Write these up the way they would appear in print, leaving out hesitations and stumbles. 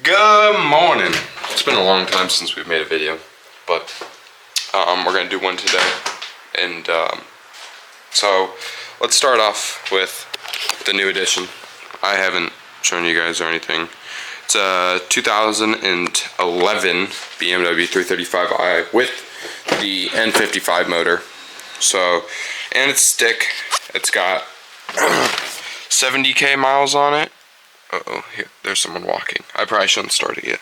Good morning. It's been a long time since we've made a video, but we're gonna do one today. And so let's start off with the new edition. I haven't shown you guys or anything. It's a 2011 BMW 335i with the N55 motor. So, and it's stick. It's got 70k miles on it. Uh-oh, here, there's someone walking. I probably shouldn't start it yet.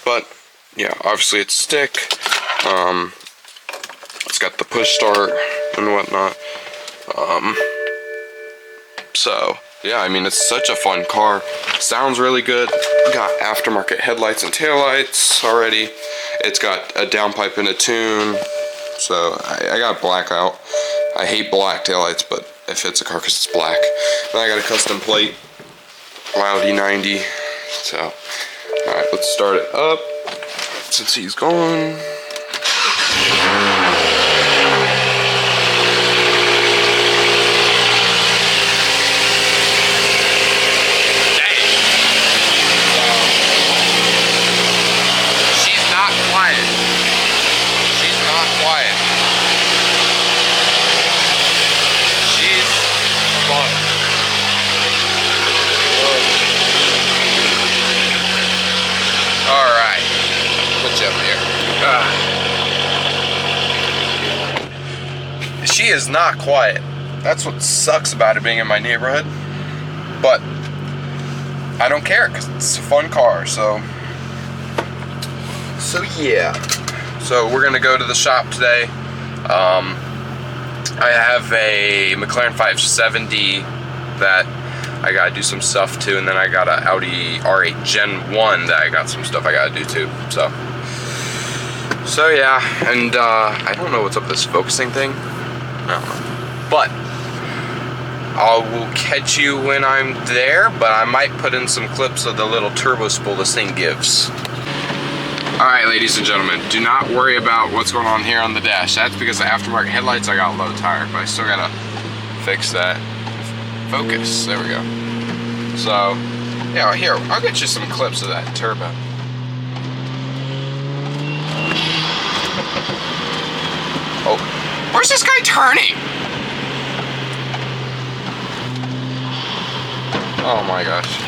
But, yeah, obviously it's stick. It's got the push start and whatnot. So, yeah, I mean, it's such a fun car. Sounds really good. Got aftermarket headlights and taillights already. It's got a downpipe and a tune. So, I got blackout. I hate black taillights, but it fits a car because it's black. Then I got a custom plate. Audi 90. So, alright, let's start it up since he's gone. She's not quiet. She's not quiet. She's fun. Alright, put you up here. She is not quiet. That's what sucks about it being in my neighborhood. But I don't care because it's a fun car, so yeah. So we're gonna go to the shop today. I have a McLaren 570 that I gotta do some stuff to, and then I got an Audi R8 Gen 1 that I got some stuff I gotta do too. So yeah, and I don't know what's up with this focusing thing. I don't know. But I will catch you when I'm there, but I might put in some clips of the little turbo spool this thing gives. Alright, ladies and gentlemen, do not worry about what's going on here on the dash. That's because the aftermarket headlights, I got low tire, but I still gotta fix that. Focus, there we go. So, yeah, here, I'll get you some clips of that turbo. Oh, where's this guy turning? Oh my gosh.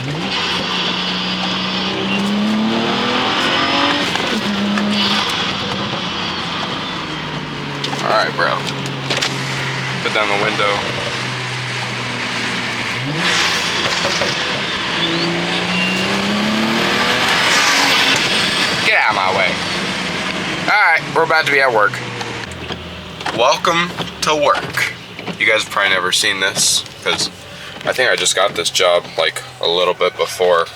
Alright, bro. Put down the window. Get out of my way. Alright, we're about to be at work. Welcome to work. You guys have probably never seen this, because I think I just got this job like a little bit before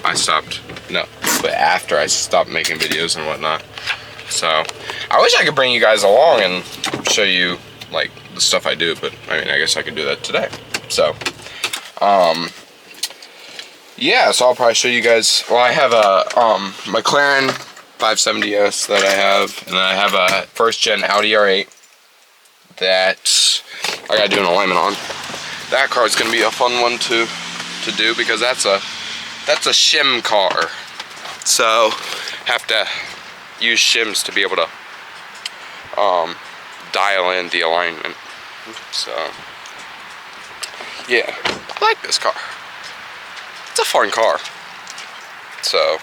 I stopped. No, but after I stopped making videos and whatnot. So, I wish I could bring you guys along and show you like the stuff I do, but I mean, I guess I could do that today. So, yeah, so I'll probably show you guys. Well, I have a McLaren 570S that I have, and then I have a first gen Audi R8 that I gotta do an alignment on. That car is gonna be a fun one to do because that's a shim car. So have to use shims to be able to dial in the alignment. So yeah, I like this car. It's a fun car. So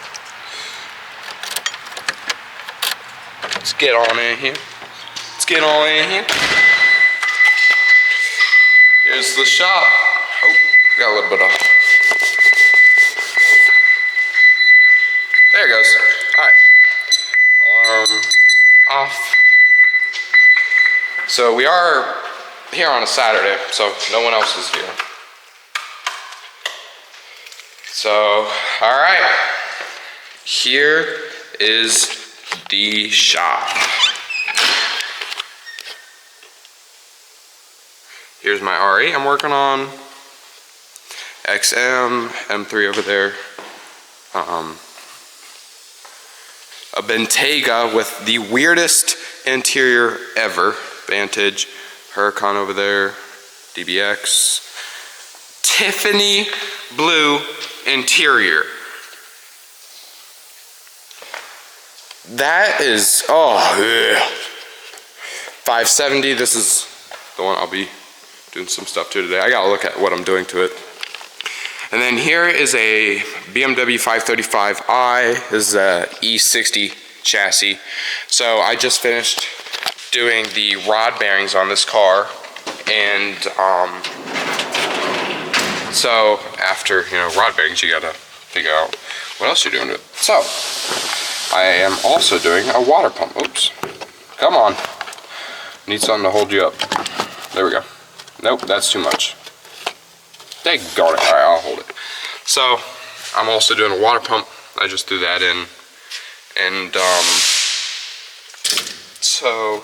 let's get on in here. Let's get on in here. Here's the shop. Oh, got a little bit off. There it goes. Alright. Alarm off. So we are here on a Saturday, so no one else is here. So, alright. Here is the shop. Here's my R8 I'm working on. XM, M3 over there. A Bentayga with the weirdest interior ever. Vantage, Huracan over there, DBX. Tiffany blue interior. That is, oh, yeah. 570, this is the one I'll be doing some stuff to today. I gotta look at what I'm doing to it. And then here is a BMW 535i. This is a E60 chassis. So I just finished doing the rod bearings on this car, and so after, you know, rod bearings, you gotta figure out what else you're doing to it. So I am also doing a water pump. Oops, come on, need something to hold you up. There we go. Nope, that's too much. Dang darn it. All right, I'll hold it. So I'm also doing a water pump. I just threw that in, and so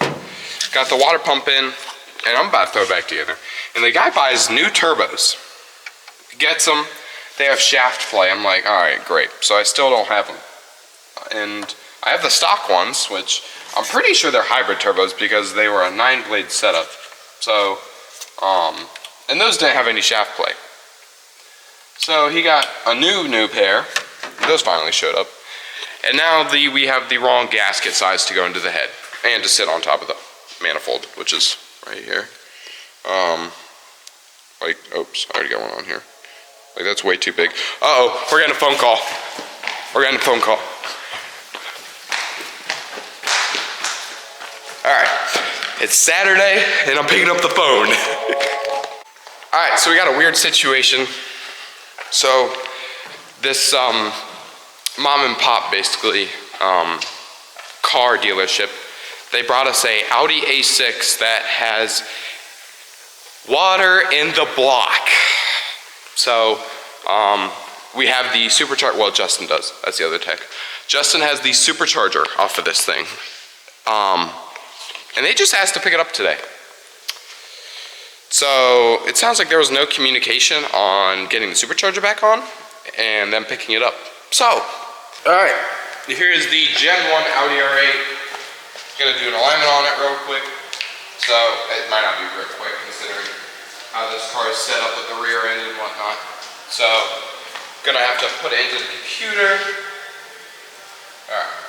got the water pump in, and I'm about to throw it back together. And the guy buys new turbos, gets them, they have shaft play. I'm like, all right, great. So I still don't have them. And I have the stock ones, which I'm pretty sure they're hybrid turbos because they were a 9-blade setup. So, and those didn't have any shaft play. So he got a new pair. Those finally showed up. And now we have the wrong gasket size to go into the head and to sit on top of the manifold, which is right here. Like, oops, I already got one on here. Like, that's way too big. Uh-oh, we're getting a phone call. We're getting a phone call. All right, it's Saturday, and I'm picking up the phone. All right, so we got a weird situation. So this mom and pop, basically, car dealership, they brought us a Audi A6 that has water in the block. So we have the supercharger, well, Justin does, that's the other tech. Justin has the supercharger off of this thing. And they just asked to pick it up today. So it sounds like there was no communication on getting the supercharger back on and them picking it up. So, all right, here is the Gen 1 Audi R8. Gonna do an alignment on it real quick. So it might not be real quick considering how this car is set up with the rear end and whatnot. So gonna have to put it into the computer. All right.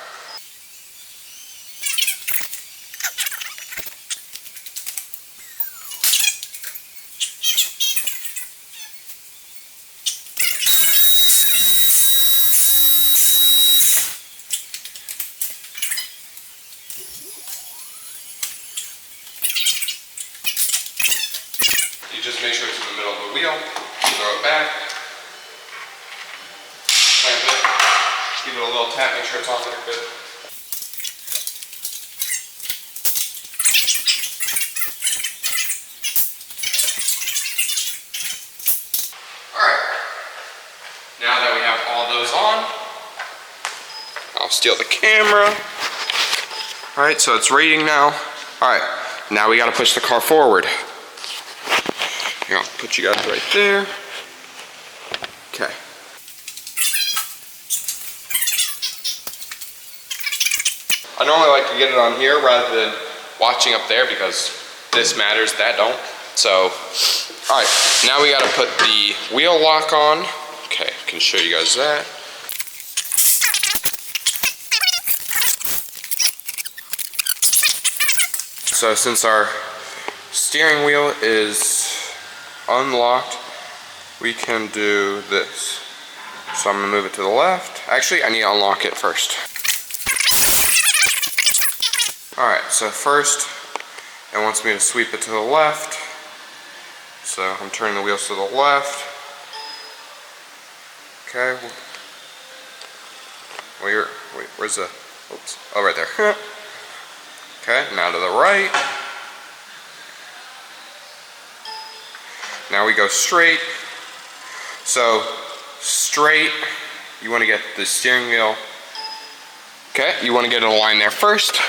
Just make sure it's in the middle of the wheel, throw it back, clamp it, give it a little tap, make sure it's on there good. Alright, now that we have all those on, I'll steal the camera. Alright, so it's rating now. Alright, now we gotta push the car forward. Here, I'll put you guys right there. Okay. I normally like to get it on here rather than watching up there because this matters, that don't. So, all right, now we gotta put the wheel lock on. Okay, I can show you guys that. So since our steering wheel is unlocked, we can do this. So I'm gonna move it to the left. Actually, I need to unlock it first. All right, so first, it wants me to sweep it to the left. So I'm turning the wheels to the left. Okay. Wait, where's the, oops, oh, right there. Okay, now to the right. Now we go straight. So straight, you want to get the steering wheel. Okay, you want to get it aligned there first,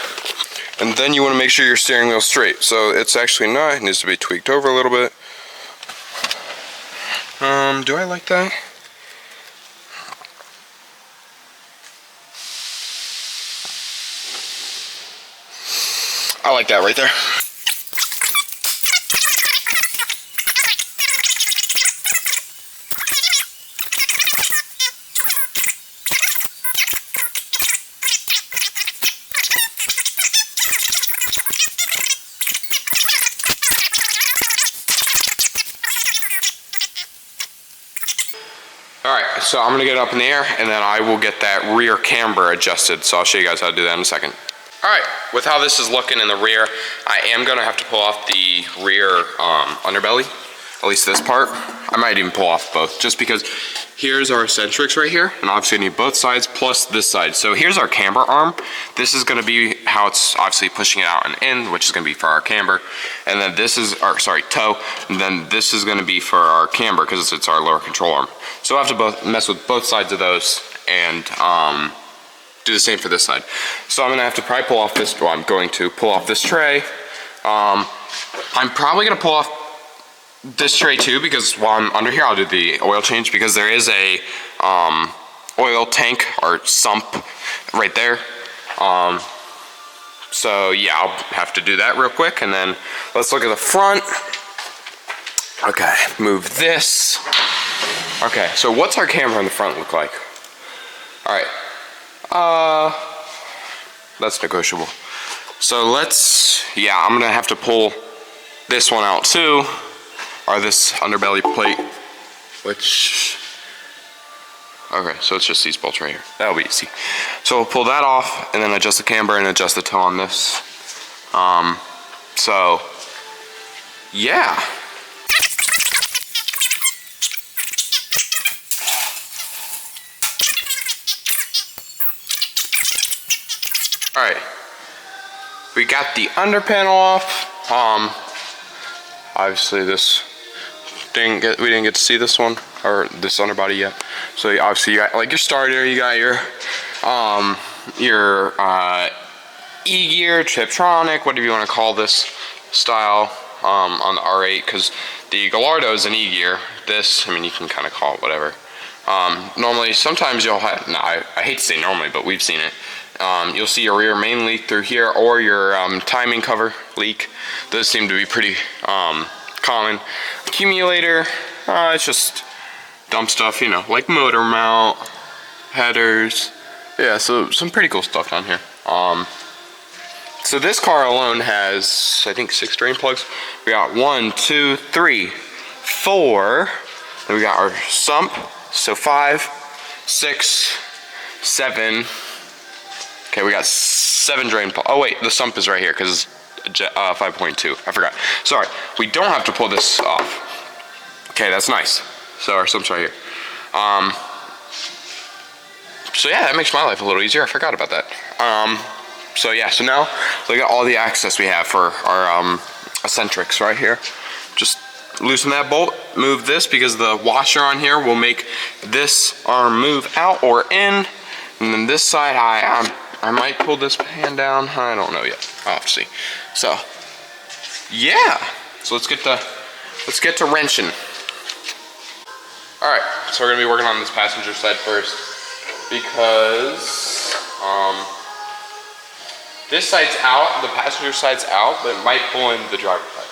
and then you want to make sure your steering wheel's straight. So it's actually not, it needs to be tweaked over a little bit. Do I like that? I like that right there. All right, so I'm gonna get it up in the air and then I will get that rear camber adjusted. So I'll show you guys how to do that in a second. All right, with how this is looking in the rear, I am gonna have to pull off the rear underbelly, at least this part. I might even pull off both, just because here's our eccentrics right here, and obviously I need both sides plus this side. So here's our camber arm. This is gonna be how it's obviously pushing it out and in, which is gonna be for our camber. And then this is our, toe, and then this is gonna be for our camber because it's our lower control arm. So I have to mess with both sides of those and do the same for this side. So I'm gonna have to probably pull off this, well, I'm going to pull off this tray. I'm probably gonna pull off this tray too, because while I'm under here, I'll do the oil change, because there is a oil tank or sump right there. So yeah, I'll have to do that real quick, and then let's look at the front. Okay, move this. Okay, so what's our camera in the front look like? All right. That's negotiable. So yeah, I'm gonna have to pull this one out too, or this underbelly plate, which, okay, so it's just these bolts right here. That'll be easy. So we'll pull that off and then adjust the camber and adjust the toe on this. So, yeah. All right, we got the under panel off. Obviously we didn't get to see this one, or this underbody yet. So obviously you got like your starter, you got your E-gear, Tiptronic, whatever you want to call this style, on the R8, because the Gallardo is an E-gear. This, I mean, you can kind of call it whatever. Normally, sometimes you'll have, I hate to say normally, but we've seen it. You'll see your rear main leak through here, or your timing cover leak. Those seem to be pretty common. Accumulator, it's just dumb stuff, you know, like motor mount, headers. Yeah, so some pretty cool stuff down here. So this car alone has, I think, 6 drain plugs. We got 1, 2, 3, 4. Then we got our sump, so 5, 6, 7. Okay, we got 7 drain plugs. Oh wait, the sump is right here because it's 5.2. I forgot. Sorry, we don't have to pull this off. Okay, that's nice. So our sump's right here. So yeah, that makes my life a little easier. I forgot about that. So yeah, so now look at all the access we have for our eccentrics right here. Just loosen that bolt, move this, because the washer on here will make this arm move out or in. And then this side, I might pull this pan down. I don't know yet. I'll have to see. So yeah, so let's get to wrenching. All right, so we're gonna be working on this passenger side first, because this side's out, the passenger side's out, but it might pull in the driver's side.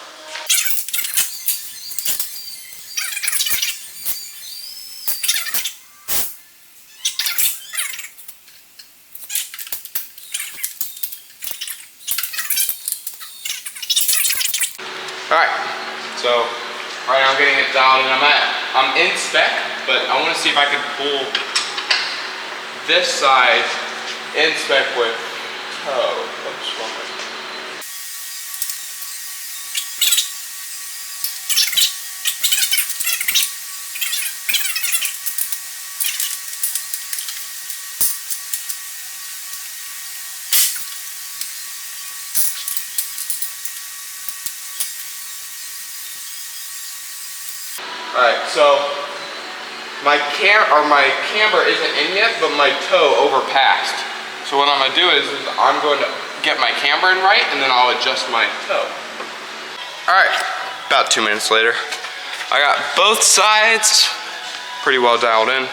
All right, so right now I'm getting it dialed in. I'm in spec, but I want to see if I can pull this side in spec with toe. Oops, wrong way. Alright, so my camber isn't in yet, but my toe overpassed. So what I'm going to do is I'm going to get my camber in right, and then I'll adjust my toe. Alright, about 2 minutes later. I got both sides pretty well dialed in.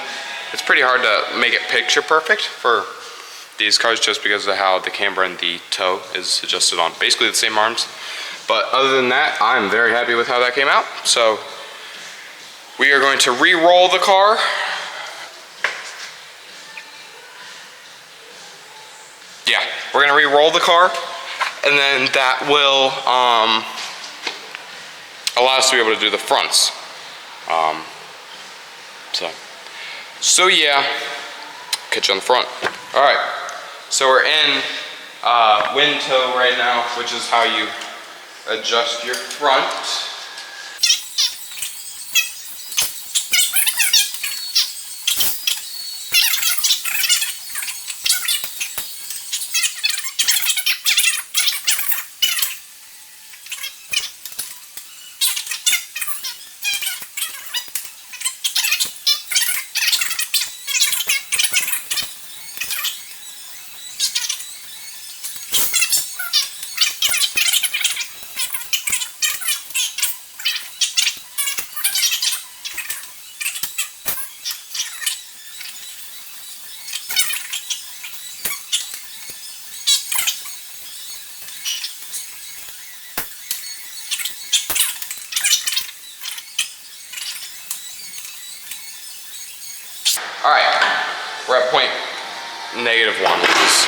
It's pretty hard to make it picture perfect for these cars just because of how the camber and the toe is adjusted on basically the same arms. But other than that, I'm very happy with how that came out. So we are going to re-roll the car. Yeah, we're gonna re-roll the car, and then that will allow us to be able to do the fronts. So So yeah, catch you on the front. All right, so we're in wind tow right now, which is how you adjust your front. All right, we're at point -1, which is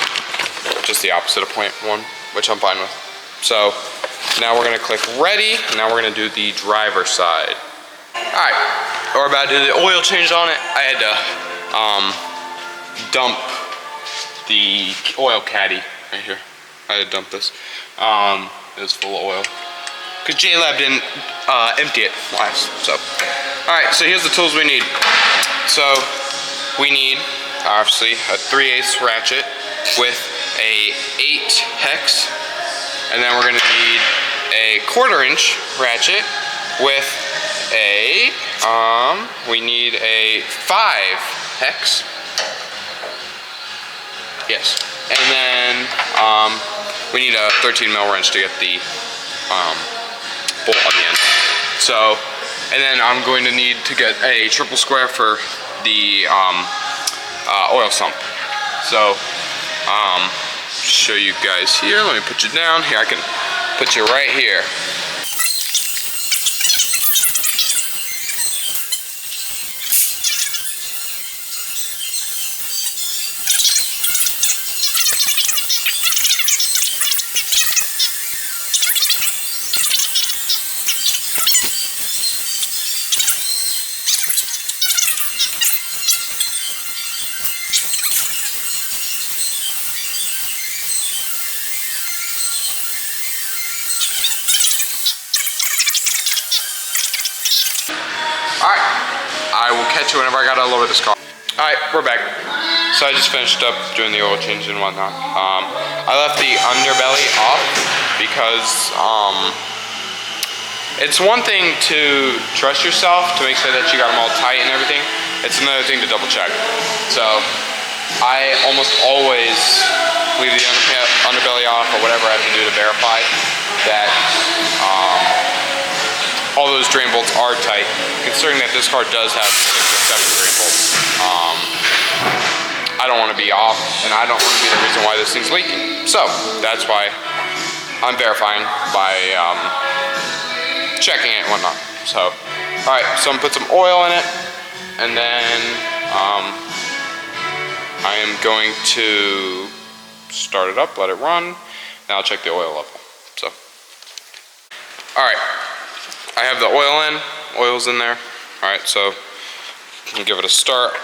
just the opposite of point 1, which I'm fine with. So now we're gonna click ready. Now we're gonna do the driver side. All right, we're about to do the oil change on it. I had to dump the oil caddy right here. I had to dump this. It was full of oil. Because J-Lab didn't empty it last, so. All right, so here's the tools we need. So we need, obviously, a 3/8 ratchet with a 8 hex. And then we're gonna need a 1/4" ratchet with a, we need a 5 hex. Yes. And then we need a 13mm wrench to get the bolt on the end. So, and then I'm going to need to get a triple square for the oil sump. So, show you guys here. Let me put you down here. I can put you right here. Alright, I will catch you whenever I gotta lower this car. Alright, we're back. So I just finished up doing the oil change and whatnot. I left the underbelly off because it's one thing to trust yourself to make sure that you got them all tight and everything. It's another thing to double check. So I almost always leave the underbelly off or whatever I have to do to verify that all those drain bolts are tight, considering that this car does have 6 or 7 drain bolts. I don't want to be off, and I don't want to be the reason why this thing's leaking. So that's why I'm verifying by checking it and whatnot. So, all right, so I'm gonna put some oil in it, and then I am going to start it up, let it run, and I'll check the oil level. So, all right. I have the oil in, oil's in there. All right, so you can give it a start.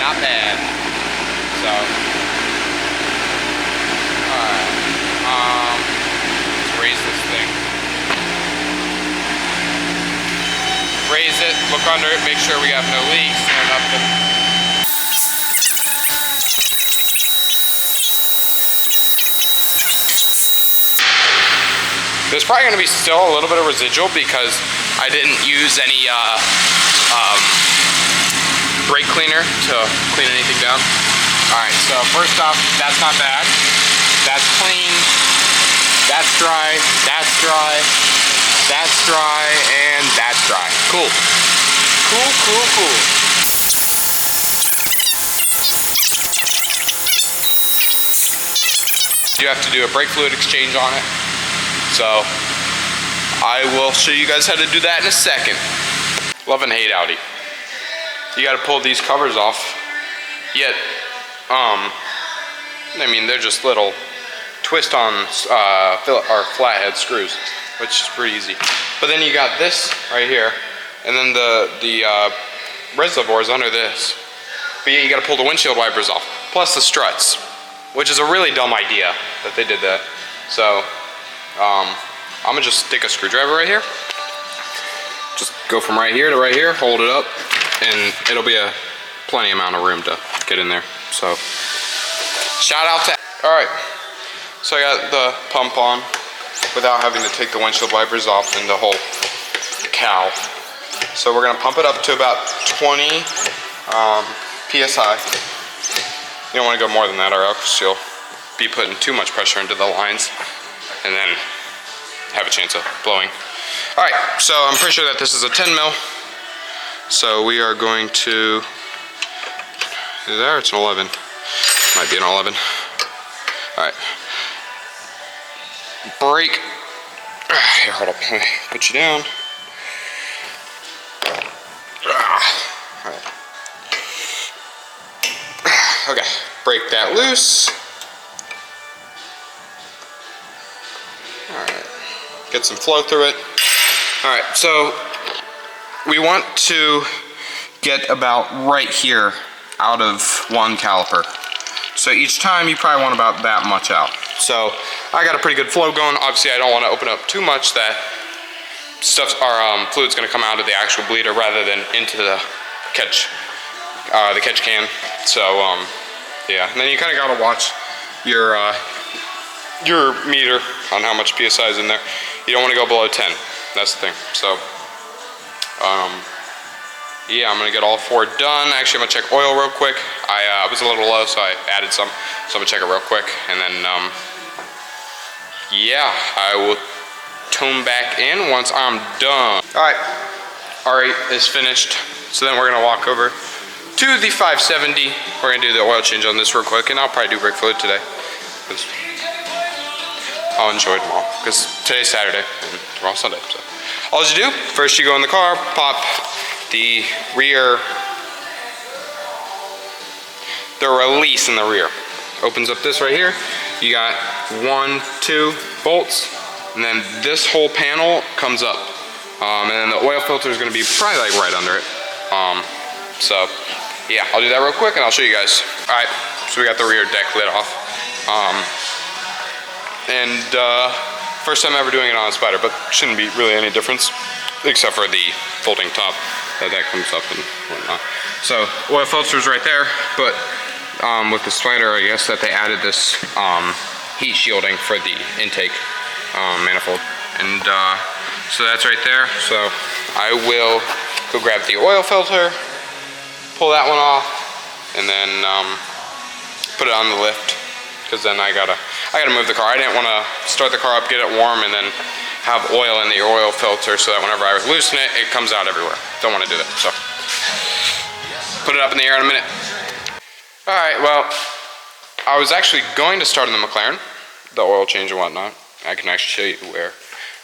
Not bad. So, alright. Let's raise this thing. Raise it, look under it, make sure we have no leaks, no nothing. There's probably going to be still a little bit of residual because I didn't use any brake cleaner to clean anything down. Alright, so first off, that's not bad. That's clean. That's dry. That's dry. That's dry. And that's dry. Cool. Cool, cool, cool. You have to do a brake fluid exchange on it. So I will show you guys how to do that in a second. Love and hate Audi. You gotta pull these covers off. Yet, I mean, they're just little twist on or flathead screws, which is pretty easy. But then you got this right here, and then the reservoir is under this. But yeah, you gotta pull the windshield wipers off, plus the struts, which is a really dumb idea that they did that. So, I'm gonna just stick a screwdriver right here. Just go from right here to right here, hold it up, and it'll be a plenty amount of room to get in there. So, shout out to, all right. So I got the pump on without having to take the windshield wipers off and the whole cowl. So we're gonna pump it up to about 20 PSI. You don't wanna go more than that or else you'll be putting too much pressure into the lines and then have a chance of blowing. All right, so I'm pretty sure that this is a 10 mil. So we are going to, there, it's an 11. Might be an 11. All right. Brake. Here, hold up. Let me put you down. All right. Okay, break that loose. All right. Get some flow through it. All right, so we want to get about right here out of one caliper. So each time you probably want about that much out. So I got a pretty good flow going. Obviously I don't want to open up too much that fluid's going to come out of the actual bleeder rather than into the catch can. So yeah, and then you kind of got to watch your meter on how much PSI is in there. You don't want to go below 10. That's the thing. So yeah, I'm gonna get all four done. Actually, I'm gonna check oil real quick. I was a little low, so I added some. So I'm gonna check it real quick, and then yeah, I will tune back in once I'm done. All right, R8 is finished. So then we're gonna walk over to the 570. We're gonna do the oil change on this real quick, and I'll probably do brake fluid today. I'll enjoy it tomorrow, because today's Saturday and tomorrow's Sunday. So all you do, first you go in the car, pop the release in the rear. Opens up this right here. You got 1, 2 bolts, and then this whole panel comes up. And then the oil filter is gonna be probably like right under it. So yeah, I'll do that real quick and I'll show you guys. All right, so we got the rear deck lid off. First time ever doing it on a Spider, but shouldn't be really any difference except for the folding top that comes up and whatnot. So oil filter's right there, but with the Spider, I guess that they added this heat shielding for the intake manifold, and so that's right there. So I will go grab the oil filter, pull that one off, and then put it on the lift, because then I gotta move the car. I didn't want to start the car up, get it warm, and then have oil in the oil filter so that whenever I loosen it, it comes out everywhere. Don't want to do that. So put it up in the air in a minute. All right, well, I was actually going to start in the McLaren, the oil change and whatnot. I can actually show you where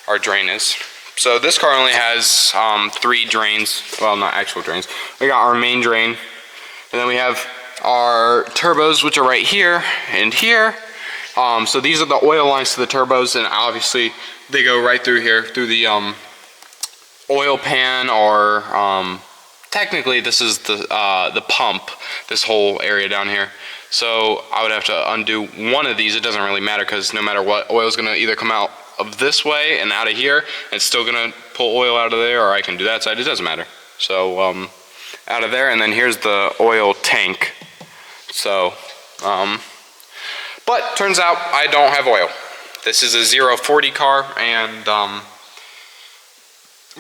our drain is. So this car only has 3 drains. Well, not actual drains. We got our main drain, and then we have our turbos, which are right here and here. So these are the oil lines to the turbos, and obviously they go right through here, through the oil pan, or technically this is the pump, this whole area down here. So I would have to undo one of these. It doesn't really matter, because no matter what, oil is going to either come out of this way and out of here, and it's still going to pull oil out of there, or I can do that side. It doesn't matter. So out of there, and then here's the oil tank. So but turns out I don't have oil. This is a 040 car, and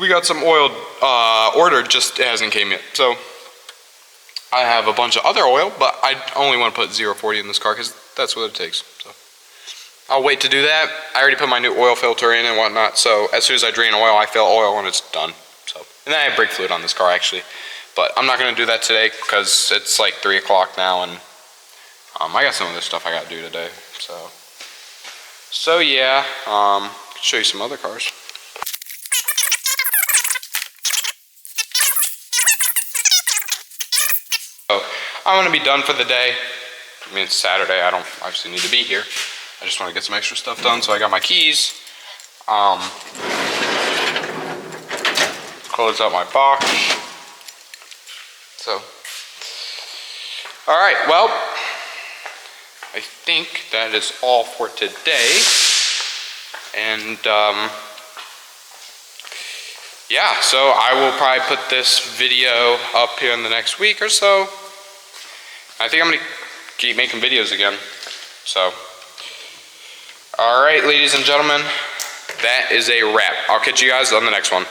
we got some oil ordered, just it hasn't came yet. So I have a bunch of other oil, but I only want to put 040 in this car because that's what it takes. So I'll wait to do that. I already put my new oil filter in and whatnot, so as soon as I drain oil, I fill oil and it's done. So, and then I have brake fluid on this car actually, but I'm not going to do that today because it's like 3 o'clock now, and I got some of this stuff I got to do today. So yeah, I can show you some other cars. So I'm gonna be done for the day. I mean, it's Saturday. I don't obviously need to be here. I just want to get some extra stuff done. So I got my keys. Close out my box. So, all right. Well, I think that is all for today. And yeah, so I will probably put this video up here in the next week or so. I think I'm gonna keep making videos again. So, all right, ladies and gentlemen, that is a wrap. I'll catch you guys on the next one.